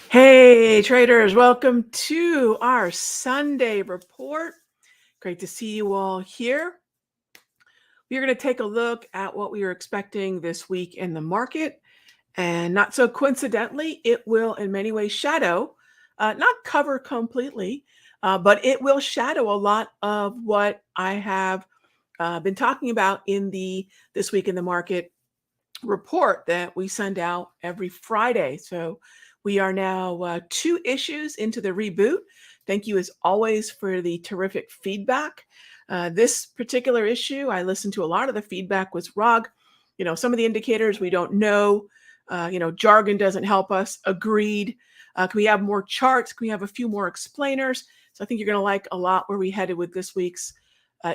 Hey traders, welcome to our Sunday report. Great to see you all here. We're going to take a look at what we are expecting this week in the market. And not so coincidentally, it will in many ways shadow, not cover completely, but it will shadow a lot of what I have been talking about in the This Week in the Market report that we send out every Friday. So we are now 2 issues into the reboot. Thank you as always for the terrific feedback. This particular issue, I listened to a lot of the feedback was Rog. Some of the indicators we don't know. Jargon doesn't help us. Agreed. Can we have more charts? Can we have a few more explainers? So I think you're going to like a lot where we headed with this week's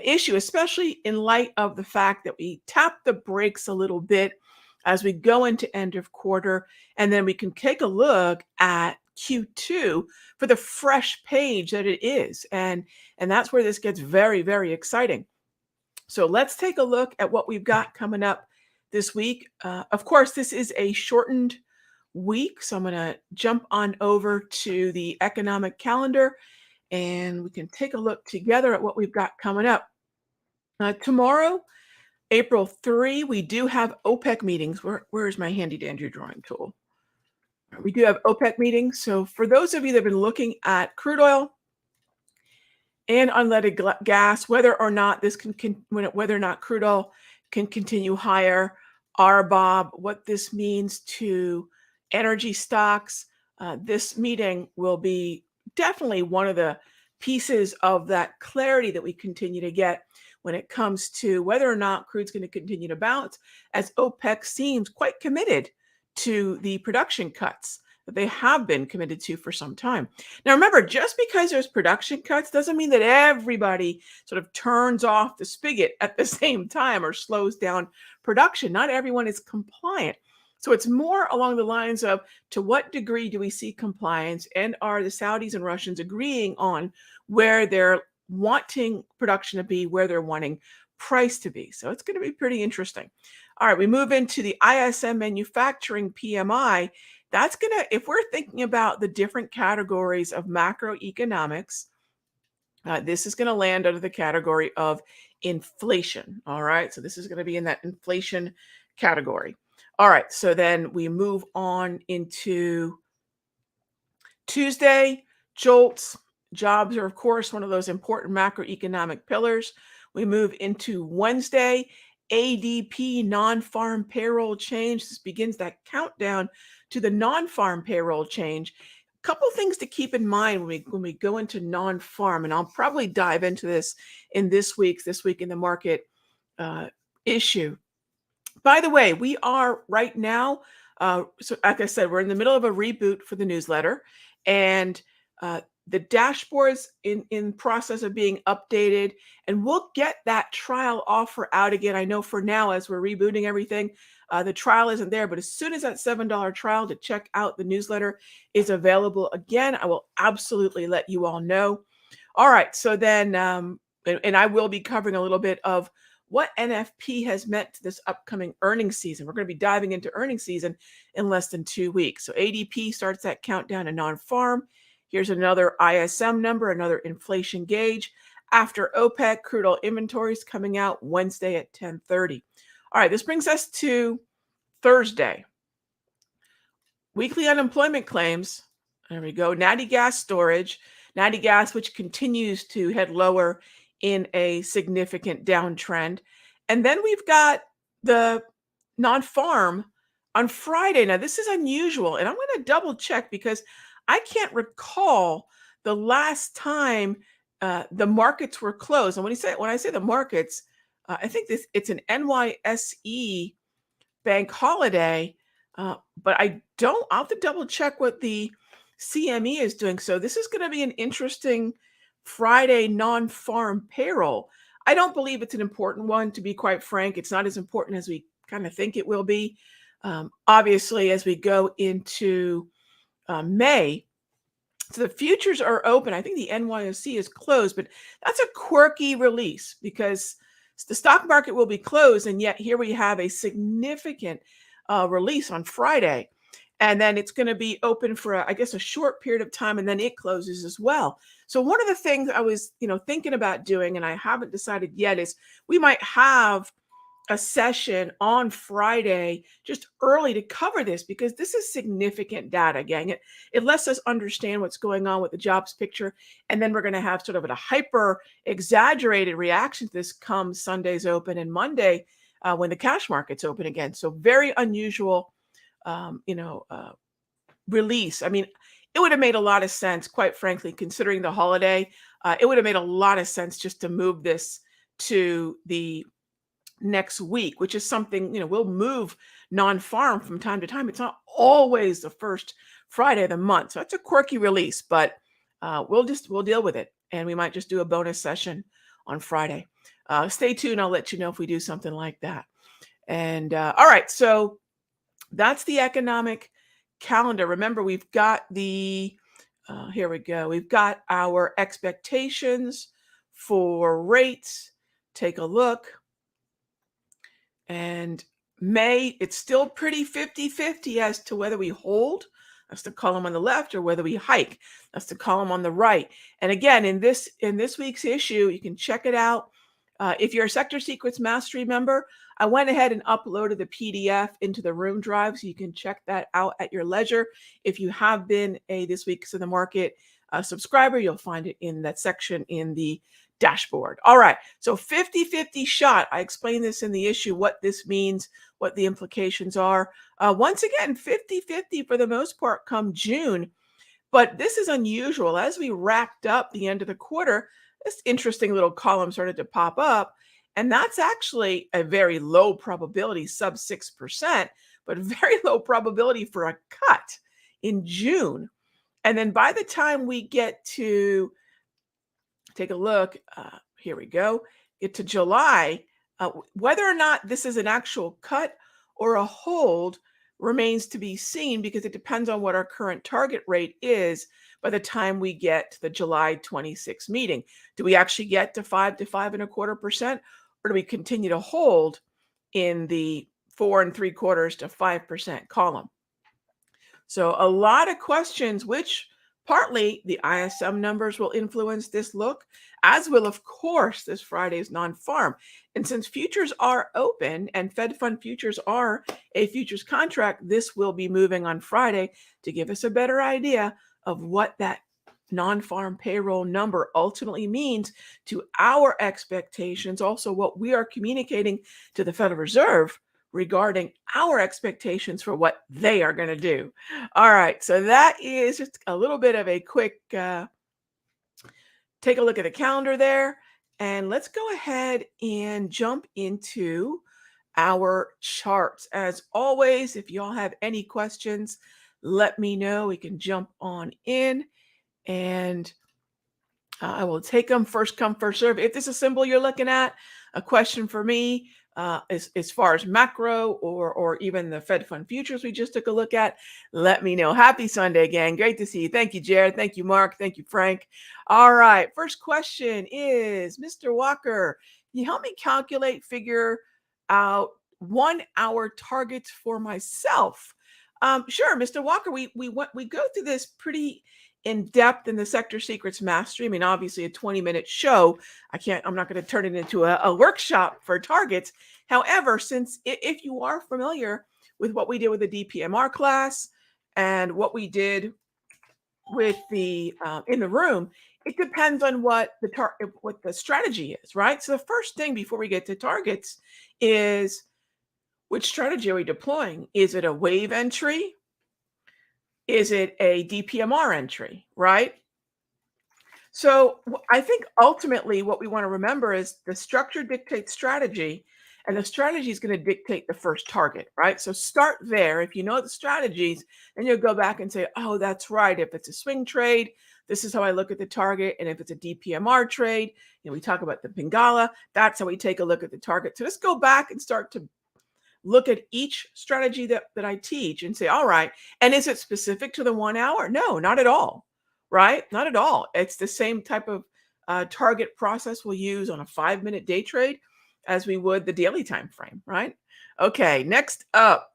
issue, especially in light of the fact that we tapped the brakes a little bit as we go into end of quarter, and then we can take a look at Q2 for the fresh page that it is. And that's where this gets very, very exciting. So let's take a look at what we've got coming up this week. Of course, this is a shortened week, so I'm going to jump on over to the economic calendar, and we can take a look together at what we've got coming up. Tomorrow, April 3, we do have OPEC meetings. Where's my handy dandy drawing tool? We do have OPEC meetings. So for those of you that have been looking at crude oil and unleaded gas, whether or not whether or not crude oil can continue higher, RBOB, what this means to energy stocks, this meeting will be definitely one of the pieces of that clarity that we continue to get when it comes to whether or not crude's going to continue to bounce, as OPEC seems quite committed to the production cuts that they have been committed to for some time. Now, remember, just because there's production cuts doesn't mean that everybody sort of turns off the spigot at the same time or slows down production. Not everyone is compliant. So it's more along the lines of, to what degree do we see compliance, and are the Saudis and Russians agreeing on where they're wanting production to be, where they're wanting price to be. So it's going to be pretty interesting. All right, we move into the ISM manufacturing PMI. That's going to, if we're thinking about the different categories of macroeconomics, this is going to land under the category of inflation. All right, so this is going to be in that inflation category. All right, so then we move on into Tuesday, JOLTS. Jobs are, of course, one of those important macroeconomic pillars. We move into Wednesday, ADP non-farm payroll change. This begins that countdown to the non-farm payroll change. A couple things to keep in mind when we go into non-farm, and I'll probably dive into this in this Week in the Market issue. By the way, we are right now, so like I said, we're in the middle of a reboot for the newsletter, and the dashboard's in process of being updated, and we'll get that trial offer out again. I know for now, as we're rebooting everything, the trial isn't there, but as soon as that $7 trial to check out the newsletter is available again, I will absolutely let you all know. All right, so then, and I will be covering a little bit of what NFP has meant to this upcoming earnings season. We're going to be diving into earnings season in less than 2 weeks. So ADP starts that countdown to non-farm. Here's another ISM number, another inflation gauge. After OPEC, crude oil inventories coming out Wednesday at 10:30. All right, this brings us to Thursday. Weekly unemployment claims. There we go. Natty gas storage. Natty gas, which continues to head lower in a significant downtrend. And then we've got the non-farm on Friday. Now, this is unusual, and I'm going to double check because I can't recall the last time the markets were closed. And when I say the markets, I think it's an NYSE bank holiday, but I'll have to double check what the CME is doing. So this is going to be an interesting Friday non-farm payroll. I don't believe it's an important one, to be quite frank. It's not as important as we kind of think it will be. Obviously, as we go into May, so the futures are open. I think the NYSE is closed, but that's a quirky release because the stock market will be closed, and yet here we have a significant release on Friday. and then it's going to be open for, I guess, a short period of time, and then it closes as well. So one of the things I was, thinking about doing, and I haven't decided yet, is we might have a session on Friday just early to cover this, because this is significant data, gang. It lets us understand what's going on with the jobs picture. And then we're going to have sort of a hyper exaggerated reaction to this come Sunday's open and Monday when the cash market's open again. So very unusual, um, you know, uh, release. I mean, it would have made a lot of sense, quite frankly, considering the holiday. It would have made a lot of sense just to move this to the next week, which is something, we'll move non-farm from time to time. It's not always the first Friday of the month. So that's a quirky release, but we'll deal with it. And we might just do a bonus session on Friday. Stay tuned. I'll let you know if we do something like that. And all right, so that's the economic calendar. Remember, we've got here we go. We've got our expectations for rates. Take a look. And May, it's still pretty 50-50 as to whether we hold, that's the column on the left, or whether we hike, that's the column on the right. And again, in this week's issue, you can check it out. If you're a Sector Secrets Mastery member, I went ahead and uploaded the PDF into the Room Drive, so you can check that out at your leisure. If you have been a This Week's in the Market subscriber, you'll find it in that section in the dashboard. All right, so 50-50 shot. I explained this in the issue, what this means, what the implications are. Once again, 50-50 for the most part come June. But this is unusual. As we wrapped up the end of the quarter, this interesting little column started to pop up. And that's actually a very low probability, sub 6%, but very low probability for a cut in June. And then by the time we get to take a look, here we go, get to July, whether or not this is an actual cut or a hold remains to be seen, because it depends on what our current target rate is by the time we get to the July 26 meeting. Do we actually get to 5 to 5.25%, or do we continue to hold in the 4.75 to 5% column? So a lot of questions, which partly the ISM numbers will influence this look, as will, of course, this Friday's non-farm. And since futures are open and Fed Fund futures are a futures contract, this will be moving on Friday to give us a better idea of what that non-farm payroll number ultimately means to our expectations, also what we are communicating to the Federal Reserve regarding our expectations for what they are going to do. All right, so that is just a little bit of a quick take a look at the calendar there. And let's go ahead and jump into our charts. As always, if y'all have any questions, let me know. We can jump on in, and I will take them first come, first serve. If this is a symbol you're looking at, a question for me, as far as macro or even the Fed Fund futures we just took a look at, let me know. Happy Sunday, gang. Great to see you. Thank you, Jared. Thank you, Mark. Thank you, Frank. All right. First question is, Mr. Walker, can you help me figure out 1 hour targets for myself? Sure, Mr. Walker. We go through this pretty in depth in the Sector Secrets Mastery. I mean, obviously a 20-minute show. I'm not going to turn it into a workshop for targets. However, since if you are familiar with what we did with the DPMR class and what we did with the in the room, it depends on what the strategy is, right? So the first thing before we get to targets is, which strategy are we deploying? Is it a wave entry? Is it a DPMR entry, right? So I think ultimately what we want to remember is the structure dictates strategy, and the strategy is going to dictate the first target, right? So start there. If you know the strategies, then you'll go back and say, oh, that's right. If it's a swing trade, this is how I look at the target. And if it's a DPMR trade, we talk about the Pingala, that's how we take a look at the target. So let's go back and start to look at each strategy that I teach and say, all right, and is it specific to the 1 hour? No, not at all, right? Not at all. It's the same type of target process we'll use on a 5-minute day trade as we would the daily time frame, right? Okay, next up.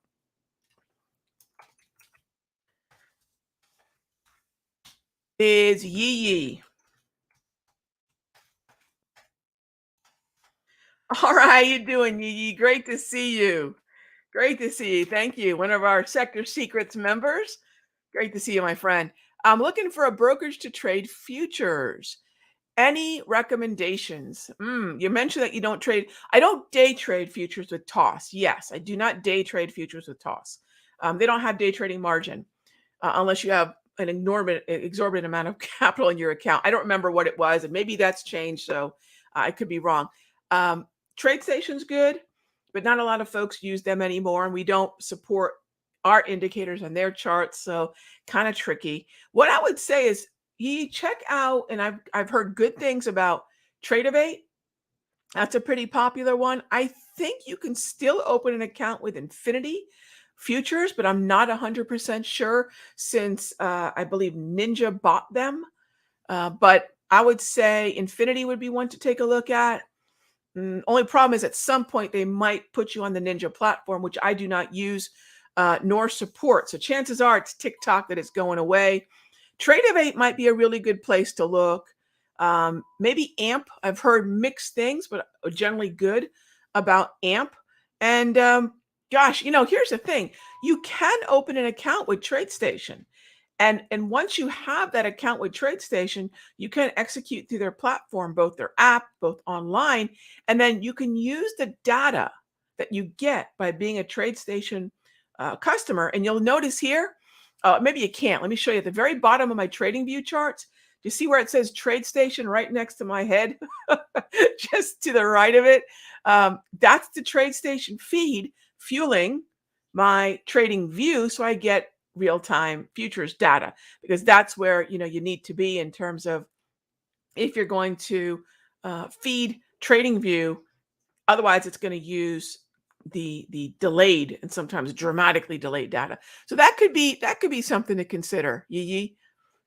is Yee Yee. All right, how you doing, Yee Yee? Great to see you. Great to see you. Thank you. One of our Sector Secrets members. Great to see you, my friend. I'm looking for a brokerage to trade futures. Any recommendations? You mentioned that you don't trade. I don't day trade futures with toss. Yes, I do not day trade futures with toss. They don't have day trading margin unless you have an exorbitant amount of capital in your account. I don't remember what it was, and maybe that's changed, so I could be wrong. Um, TradeStation's good, but not a lot of folks use them anymore, and we don't support our indicators on their charts, so kind of tricky. What I would say is you check out, and I've heard good things about Tradeovate. That's a pretty popular one. I think you can still open an account with Infinity Futures, but I'm not 100% sure since I believe Ninja bought them. But I would say Infinity would be one to take a look at. Only problem is at some point they might put you on the Ninja platform, which I do not use nor support. So chances are it's TikTok that is going away. Tradeovate might be a really good place to look. Maybe AMP. I've heard mixed things, but generally good about AMP. And gosh, here's the thing: you can open an account with TradeStation, and once you have that account with TradeStation, you can execute through their platform, both their app, both online, and then you can use the data that you get by being a TradeStation customer. And you'll notice here, maybe you can't. Let me show you at the very bottom of my trading view charts. Do you see where it says TradeStation right next to my head? Just to the right of it. That's the TradeStation feed fueling my trading view. So I get real-time futures data because that's where you need to be in terms of if you're going to feed trading view. Otherwise it's going to use the delayed and sometimes dramatically delayed data. So that could be something to consider. Yee.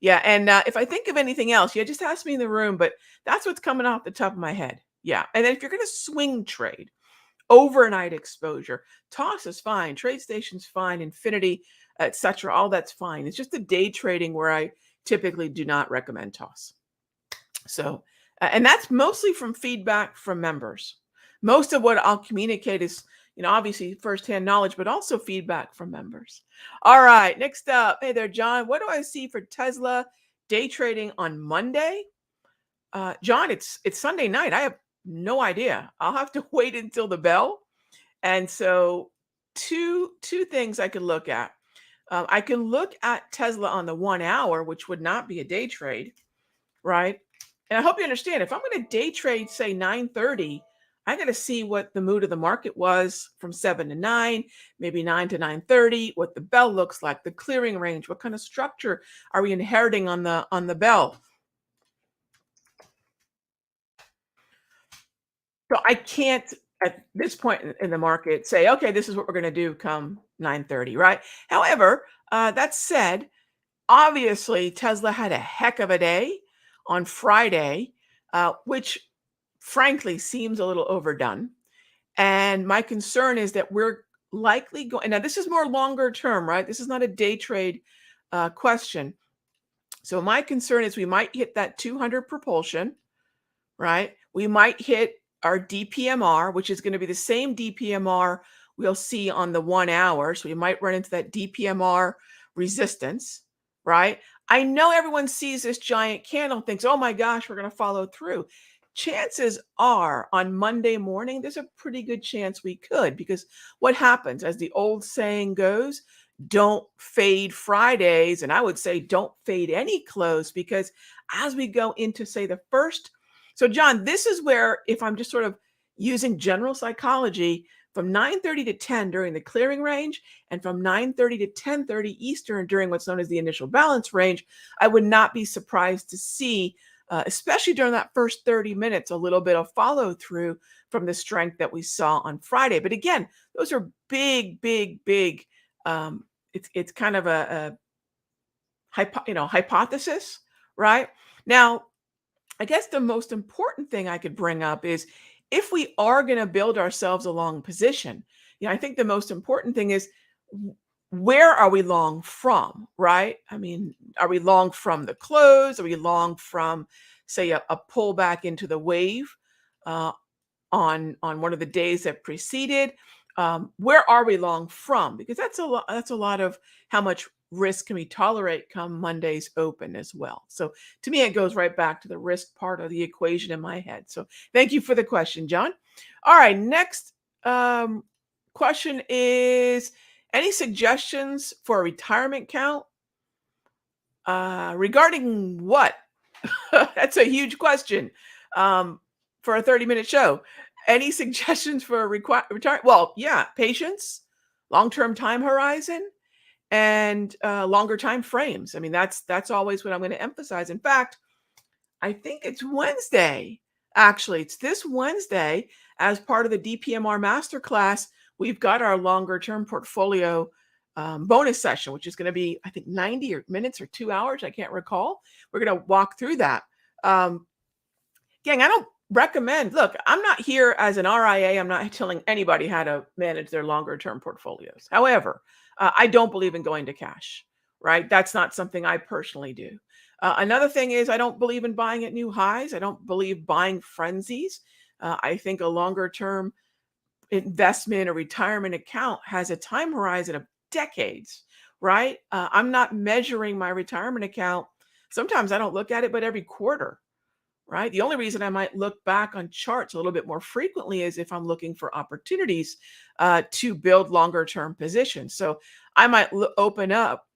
Yeah, and if I think of anything else, yeah, just ask me in the room, but that's what's coming off the top of my head. Yeah, and then if you're going to swing trade, overnight exposure, toss is fine, TradeStation's fine, Infinity, etc. All that's fine. It's just the day trading where I typically do not recommend toss. So, and that's mostly from feedback from members. Most of what I'll communicate is, obviously firsthand knowledge, but also feedback from members. All right, next up. Hey there, John. What do I see for Tesla day trading on Monday? John, it's Sunday night. I have no idea. I'll have to wait until the bell. And so, two things I could look at. I can look at Tesla on the 1 hour, which would not be a day trade, right? And I hope you understand, if I'm going to day trade, say 9:30, I got to see what the mood of the market was from 7 to 9, maybe 9 to 9:30, what the bell looks like, the clearing range, what kind of structure are we inheriting on the bell. So I can't at this point in the market say, okay, this is what we're going to do come 9:30, right? However, that said, obviously Tesla had a heck of a day on Friday, which frankly seems a little overdone. And my concern is that we're likely going, now this is more longer term, right? This is not a day trade question. So my concern is we might hit that 200 propulsion, right? We might hit our DPMR, which is going to be the same DPMR we'll see on the 1 hour. So we might run into that DPMR resistance, right? I know everyone sees this giant candle, thinks, oh my gosh, we're going to follow through. Chances are on Monday morning, there's a pretty good chance we could, because what happens, as the old saying goes, don't fade Fridays. And I would say don't fade any close, because as we go into, say, the first. So, John, this is where, if I'm just sort of using general psychology, from 9:30 to 10 during the clearing range, and from 9:30 to 10:30 Eastern during what's known as the initial balance range, I would not be surprised to see, especially during that first 30 minutes, a little bit of follow through from the strength that we saw on Friday. But again, those are big, big, big. It's kind of a hypothesis, right? Now, I guess the most important thing I could bring up is, if we are going to build ourselves a long position, I think the most important thing is, where are we long from, right? I mean, are we long from the close? Are we long from, say, a pullback into the wave uh, on one of the days that preceded? Where are we long from? Because that's a lot. That's a lot of how much risk can we tolerate come Monday's open as well. So to me, it goes right back to the risk part of the equation in my head. So thank you for the question, John. All right, next question is any suggestions for a retirement count? Regarding what? That's a huge question for a 30-minute show. Any suggestions for a retire? Well, yeah, patience, long-term time horizon, and longer time frames. I mean, that's always what I'm going to emphasize. In fact, I think it's Wednesday. Actually, it's this Wednesday as part of the DPMR masterclass. We've got our longer term portfolio bonus session, which is going to be, I think, 90 minutes or 2 hours. I can't recall. We're going to walk through that. Gang, I don't recommend, look, I'm not here as an RIA. I'm not telling anybody how to manage their longer term portfolios. However, I don't believe in going to cash, right? That's not something I personally do. Another thing is I don't believe in buying at new highs. I don't believe buying frenzies. I think a longer term investment or retirement account has a time horizon of decades, right? I'm not measuring my retirement account. Sometimes I don't look at it, but every quarter, right? The only reason I might look back on charts a little bit more frequently is if I'm looking for opportunities to build longer term positions. So I might open up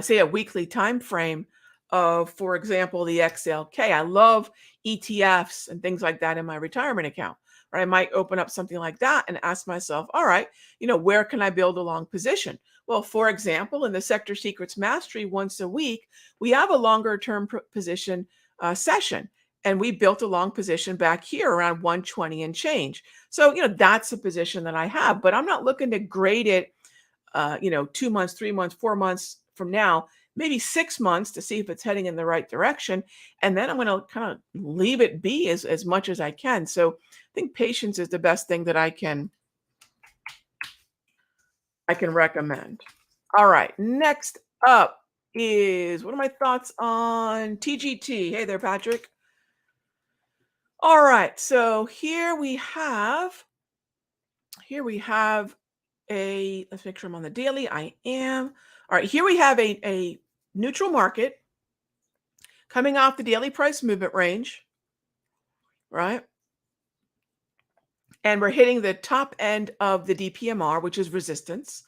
say a weekly time frame of, for example, the XLK. I love ETFs and things like that in my retirement account. Or I might open up something like that and ask myself, all right, where can I build a long position? Well, for example, in the Sector Secrets Mastery, once a week, we have a longer term position session. And we built a long position back here around 120 and change. So, that's a position that I have, but I'm not looking to grade it 2 months, 3 months, 4 months from now, maybe 6 months to see if it's heading in the right direction. And then I'm going to kind of leave it be as much as I can. So I think patience is the best thing that I can recommend. All right. Next up is what are my thoughts on TGT? Hey there, Patrick. All right. So here we have let's make sure I'm on the daily. I am. All right, here we have a neutral market coming off the daily price movement range, right? And we're hitting the top end of the DPMR, which is resistance.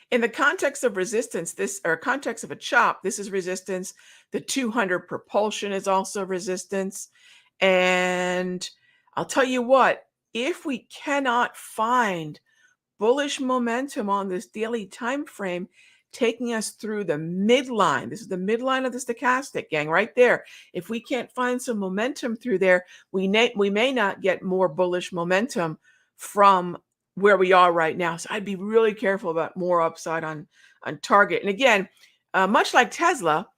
In the context of resistance, context of a chop, this is resistance. The 200 propulsion is also resistance. And I'll tell you what, if we cannot find bullish momentum on this daily time frame taking us through the midline. This is the midline of the stochastic, gang, right there. If we can't find some momentum through there, we may not get more bullish momentum from where we are right now. So I'd be really careful about more upside on target. And again, much like Tesla,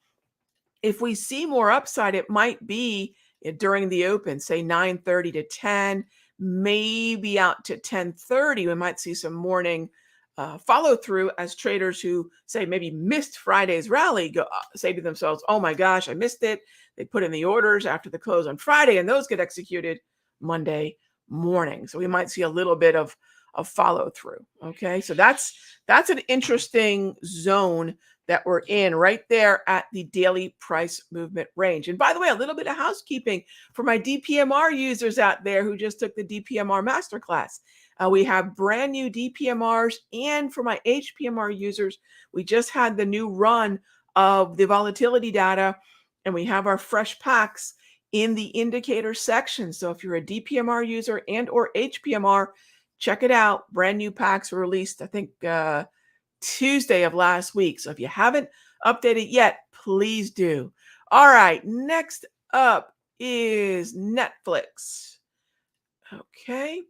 if we see more upside, it might be during the open, say 9:30 to 10, maybe out to 10:30. We might see some morning follow through as traders who say maybe missed Friday's rally say to themselves, "Oh my gosh, I missed it." They put in the orders after the close on Friday, and those get executed Monday morning. So we might see a little bit of follow through. Okay, so that's an interesting zone that we're in right there at the daily price movement range. And by the way, a little bit of housekeeping for my DPMR users out there who just took the DPMR masterclass. We have brand new DPMRs, and for my HPMR users, we just had the new run of the volatility data, and we have our fresh packs in the indicator section. So if you're a DPMR user and or HPMR, check it out. Brand new packs were released, I think, Tuesday of last week. So if you haven't updated yet, please do. All right, next up is Netflix. Okay.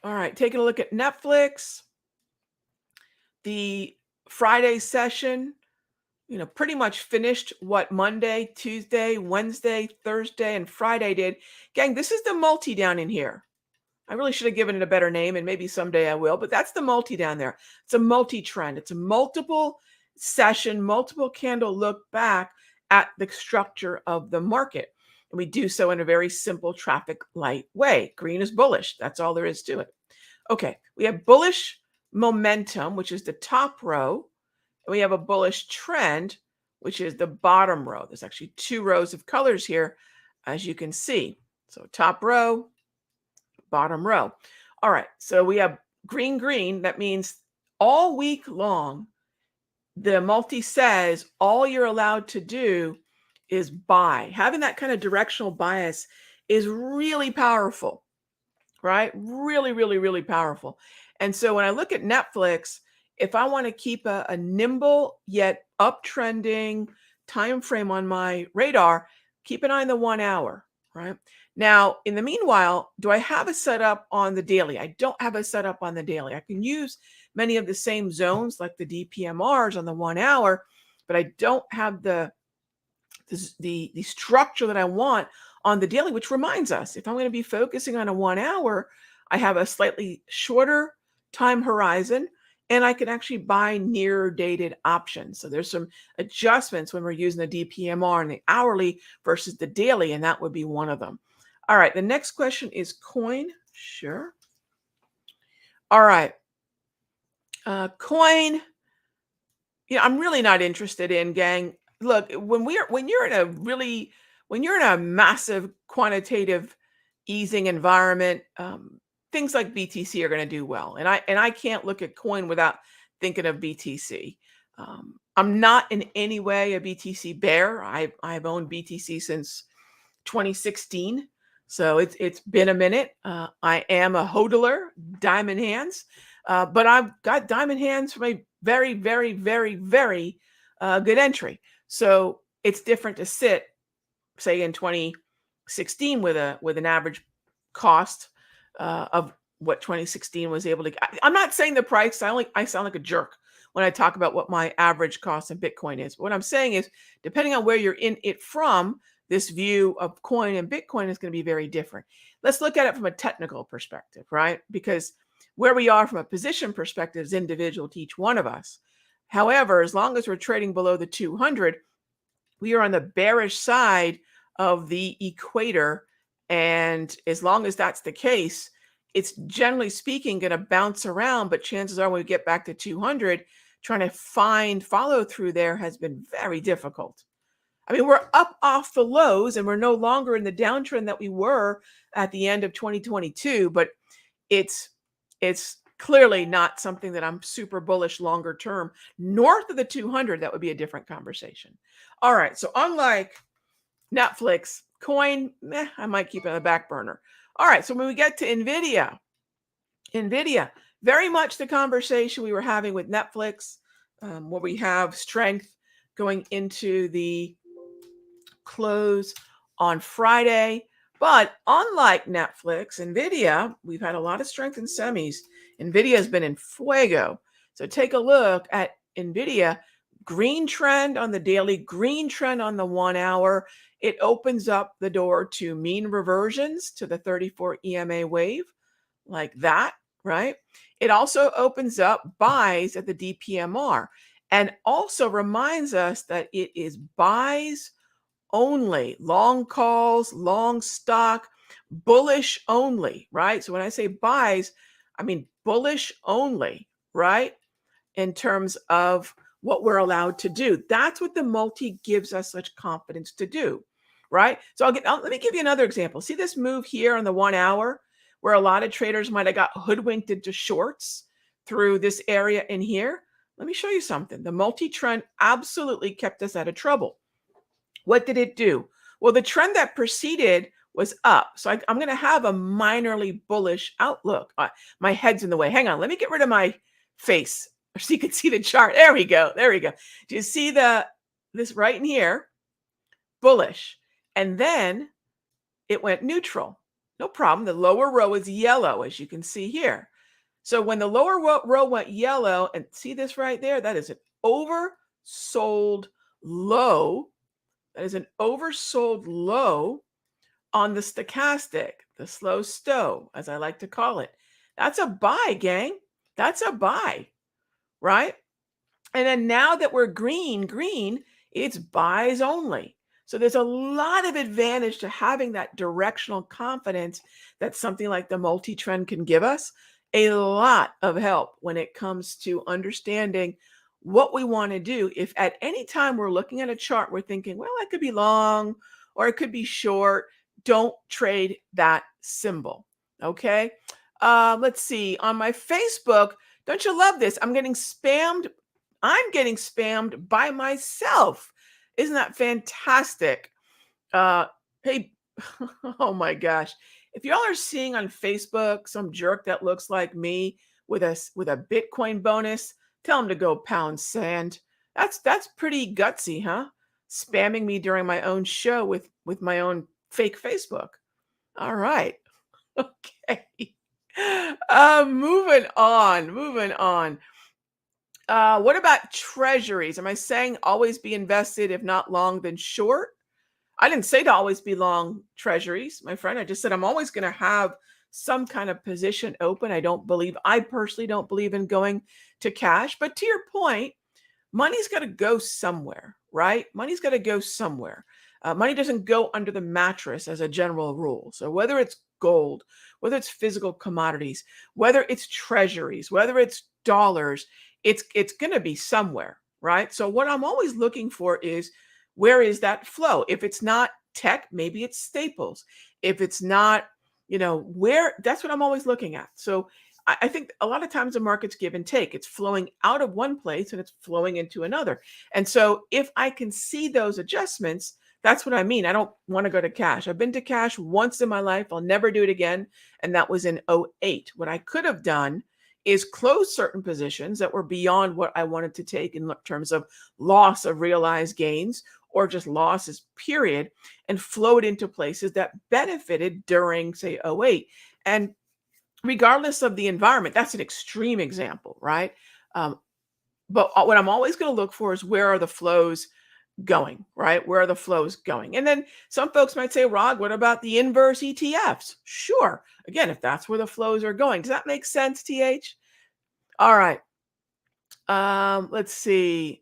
All right, taking a look at Netflix. The Friday session, pretty much finished what Monday, Tuesday, Wednesday, Thursday, and Friday did. Gang, this is the multi down in here. I really should have given it a better name, and maybe someday I will, but that's the multi down there. It's a multi-trend. It's a multiple session, multiple candle look back at the structure of the market. And we do so in a very simple traffic light way. Green is bullish. That's all there is to it. Okay, we have bullish momentum, which is the top row, and we have a bullish trend, which is the bottom row. There's actually two rows of colors here, as you can see. So top row, bottom row. All right, so we have green, green. That means all week long, the multi says all you're allowed to do is buy. Having that kind of directional bias is really powerful, right? Really, really, really powerful. And so when I look at Netflix, if I want to keep a nimble yet uptrending time frame on my radar, keep an eye on the 1 hour, right? Now, in the meanwhile, do I have a setup on the daily? I don't have a setup on the daily. I can use many of the same zones like the DPMRs on the 1 hour, but I don't have the structure that I want on the daily, which reminds us, if I'm going to be focusing on a 1 hour, I have a slightly shorter time horizon, and I can actually buy near dated options. So there's some adjustments when we're using the DPMR and the hourly versus the daily, and that would be one of them. All right, the next question is coin. Sure. All right. Coin, I'm really not interested in, gang. Look, when you're in a massive quantitative easing environment, things like BTC are going to do well. And I can't look at coin without thinking of BTC. I'm not in any way a BTC bear. I've owned BTC since 2016. So it's been a minute. I am a hodler, diamond hands, but I've got diamond hands from a very, very, very, very good entry. So it's different to sit, say, in 2016 with an average cost of what 2016 was able to. I'm not saying the price. I sound like a jerk when I talk about what my average cost of Bitcoin is. What I'm saying is, depending on where you're in it from, this view of coin and Bitcoin is going to be very different. Let's look at it from a technical perspective, right? Because where we are from a position perspective is individual to each one of us. However, as long as we're trading below the 200, we are on the bearish side of the equator. And as long as that's the case, it's generally speaking going to bounce around. But chances are when we get back to 200, trying to find follow through there has been very difficult. I mean, we're up off the lows and we're no longer in the downtrend that we were at the end of 2022, but it's clearly not something that I'm super bullish longer term. North of the 200, that would be a different conversation. All right, so unlike Netflix, coin, I might keep it on the back burner. All right, so when we get to NVIDIA, very much the conversation we were having with Netflix, where we have strength going into the close on Friday. But unlike Netflix, NVIDIA, we've had a lot of strength in semis. NVIDIA has been in fuego. So take a look at NVIDIA, green trend on the daily, green trend on the 1 hour. It opens up the door to mean reversions to the 34 EMA wave like that, right? It also opens up buys at the DPMR and also reminds us that it is buys only, long calls, long stock, bullish only, right? So when I say buys, I mean bullish only, right? In terms of what we're allowed to do. That's what the multi gives us such confidence to do, right? So let me give you another example. See this move here on the 1 hour where a lot of traders might have got hoodwinked into shorts through this area in here? Let me show you something. The multi-trend absolutely kept us out of trouble. What did it do? Well, the trend that preceded was up. So I'm going to have a minorly bullish outlook. My head's in the way. Hang on. Let me get rid of my face so you can see the chart. There we go. There we go. Do you see this right in here? Bullish. And then it went neutral. No problem. The lower row is yellow, as you can see here. So when the lower row went yellow, and see this right there, that is an oversold low. That is an oversold low on the stochastic. the slow stow, as I like to call it. That's a buy, gang. That's a buy, right? And then now that we're green, it's buys only. So there's a lot of advantage to having that directional confidence that something like the multi-trend can give us. A lot of help when it comes to understanding what we want to do. If at any time we're looking at a chart, we're thinking, well, I could be long or it could be short, don't trade that symbol. Okay. Let's see. On my Facebook, don't you love this? I'm getting spammed by myself. Isn't that fantastic? Hey, oh my gosh. If y'all are seeing on Facebook some jerk that looks like me with a Bitcoin bonus, tell him to go pound sand. That's pretty gutsy, huh? Spamming me during my own show with my own fake Facebook. All right. Okay. Moving on. What about treasuries? Am I saying always be invested, if not long, then short? I didn't say to always be long treasuries, my friend. I just said I'm always going to have some kind of position open. I personally don't believe in going to cash. But to your point, money's got to go somewhere, right? Money's got to go somewhere. Money doesn't go under the mattress as a general rule. So whether it's gold, whether it's physical commodities, whether it's treasuries, whether it's dollars, it's going to be somewhere, right? So what I'm always looking for is, where is that flow? If it's not tech, maybe it's staples. If it's not, where, that's what I'm always looking at. So I think a lot of times the market's give and take. It's flowing out of one place and it's flowing into another. And so if I can see those adjustments, that's what I mean. I don't want to go to cash. I've been to cash once in my life. I'll never do it again. And that was in '08. What I could have done is close certain positions that were beyond what I wanted to take in terms of loss of realized gains or just losses, period, and flow it into places that benefited during, say, '08. And regardless of the environment, that's an extreme example, right? But what I'm always going to look for is, where are the flows going, right? Where are the flows going? And then some folks might say, Rog, what about the inverse ETFs? Sure. Again, if that's where the flows are going. Does that make sense, TH? All right. Let's see.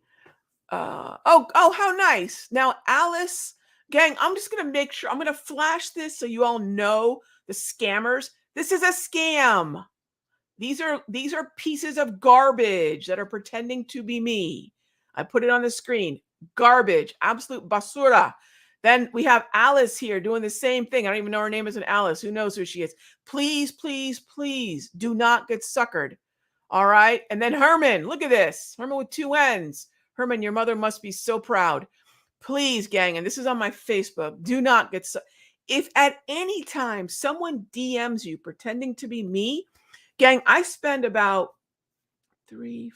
How nice. Now, Alice, gang, I'm just going to make sure, I'm going to flash this so you all know the scammers. This is a scam. These are pieces of garbage that are pretending to be me. I put it on the screen. Garbage, absolute basura. Then we have Alice here doing the same thing. I don't even know her name isn't Alice. Who knows who she is? Please, please, please do not get suckered. All right. And then Herman, look at this. Herman with two N's. Herman, your mother must be so proud. Please, gang, and this is on my Facebook, do not get if at any time someone DMs you pretending to be me, gang, I spend about $350.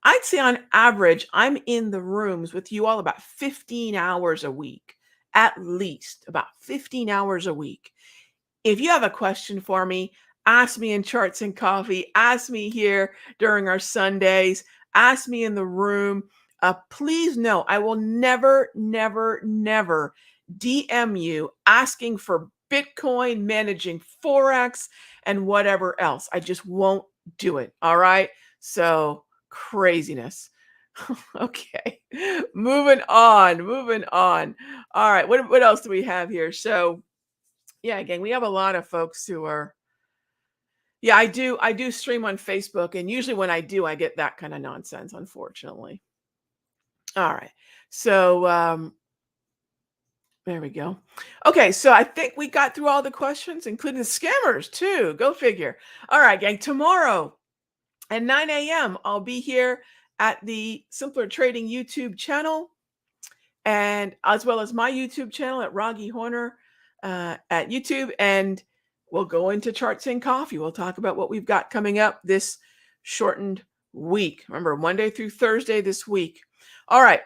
I'd say on average, I'm in the rooms with you all about 15 hours a week, at least about 15 hours a week. If you have a question for me, ask me in Charts and Coffee, ask me here during our Sundays, ask me in the room. Please know, I will never, never, never DM you asking for Bitcoin, managing Forex, and whatever else. I just won't do it. All right. So craziness. Okay. Moving on. All right. What else do we have here? So yeah, again, we have a lot of folks who are, yeah, I do stream on Facebook. And usually when I do, I get that kind of nonsense, unfortunately. All right. So there we go. Okay, so I think we got through all the questions, including the scammers too. Go figure. All right, gang. Tomorrow at 9 a.m., I'll be here at the Simpler Trading YouTube channel, and as well as my YouTube channel at Raghee Horner at YouTube. And we'll go into Charts and Coffee. We'll talk about what we've got coming up this shortened week. Remember, Monday through Thursday this week. All right.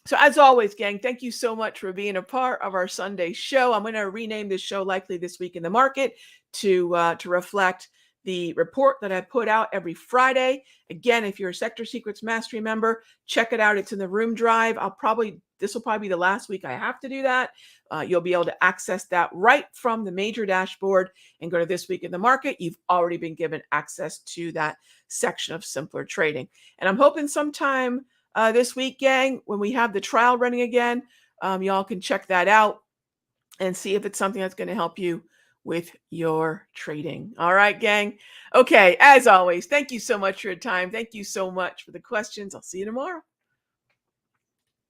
So as always, gang, thank you so much for being a part of our Sunday show. I'm going to rename this show Likely This Week in the Market to reflect the report that I put out every Friday. Again, if you're a Sector Secrets Mastery member, check it out. It's in the Room Drive. I'll probably this will probably be the last week I have to do that. You'll be able to access that right from the major dashboard and go to this week in the market. You've already been given access to that section of simpler trading. And I'm hoping sometime this week, gang, when we have the trial running again, y'all can check that out and see if it's something that's going to help you with your trading. All right, gang. Okay, as always, thank you so much for your time. Thank you so much for the questions. I'll see you tomorrow.